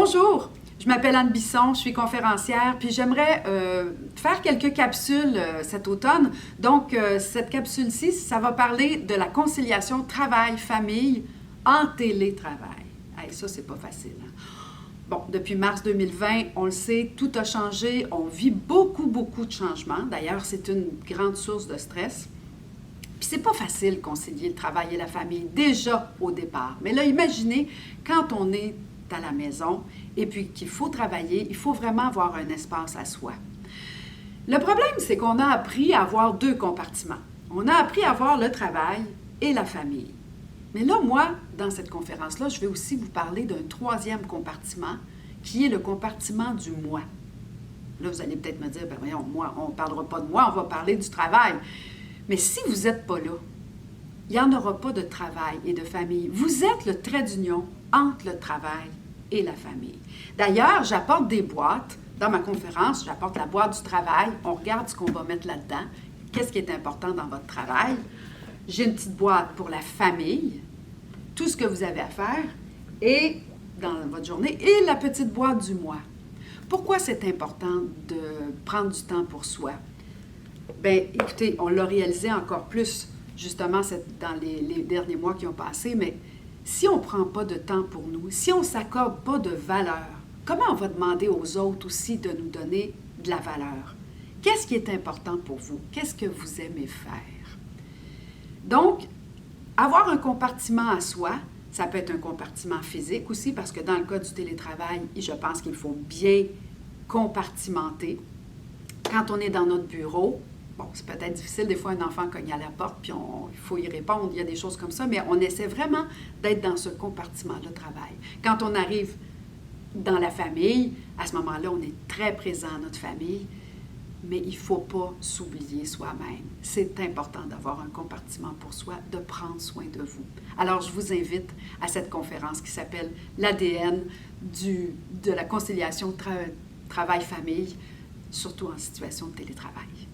Bonjour, je m'appelle Anne Bisson, je suis conférencière, puis j'aimerais faire quelques capsules cet automne. Donc, cette capsule-ci, ça va parler de la conciliation travail-famille en télétravail. Hey, ça, c'est pas facile. Hein? Bon, depuis mars 2020, on le sait, tout a changé, on vit beaucoup de changements. D'ailleurs, c'est une grande source de stress. Puis c'est pas facile de concilier le travail et la famille, déjà au départ. Mais là, imaginez, quand on est à la maison et puis qu'il faut travailler, il faut vraiment avoir un espace à soi. Le problème, c'est qu'on a appris à avoir deux compartiments. On a appris à avoir le travail et la famille. Mais là, moi, dans cette conférence-là, je vais aussi vous parler d'un troisième compartiment, qui est le compartiment du moi. Là, vous allez peut-être me dire, ben voyons, moi, on ne parlera pas de moi, on va parler du travail. Mais si vous n'êtes pas là, il n'y en aura pas de travail et de famille. Vous êtes le trait d'union entre le travail et la famille. D'ailleurs, j'apporte des boîtes. Dans ma conférence, j'apporte la boîte du travail. On regarde ce qu'on va mettre là-dedans. Qu'est-ce qui est important dans votre travail? J'ai une petite boîte pour la famille, tout ce que vous avez à faire, et dans votre journée, et la petite boîte du moi. Pourquoi c'est important de prendre du temps pour soi? Bien, écoutez, on l'a réalisé encore plus, justement, dans les derniers mois qui ont passé, mais si on ne prend pas de temps pour nous, si on ne s'accorde pas de valeur, comment on va demander aux autres aussi de nous donner de la valeur? Qu'est-ce qui est important pour vous? Qu'est-ce que vous aimez faire? Donc, avoir un compartiment à soi, ça peut être un compartiment physique aussi, parce que dans le cas du télétravail, je pense qu'il faut bien compartimenter. Quand on est dans notre bureau, bon, c'est peut-être difficile, des fois un enfant cogne à la porte, puis il faut y répondre, il y a des choses comme ça, mais on essaie vraiment d'être dans ce compartiment de travail. Quand on arrive dans la famille, à ce moment-là, on est très présent à notre famille, mais il ne faut pas s'oublier soi-même. C'est important d'avoir un compartiment pour soi, de prendre soin de vous. Alors, je vous invite à cette conférence qui s'appelle l'ADN de la conciliation travail-famille, surtout en situation de télétravail.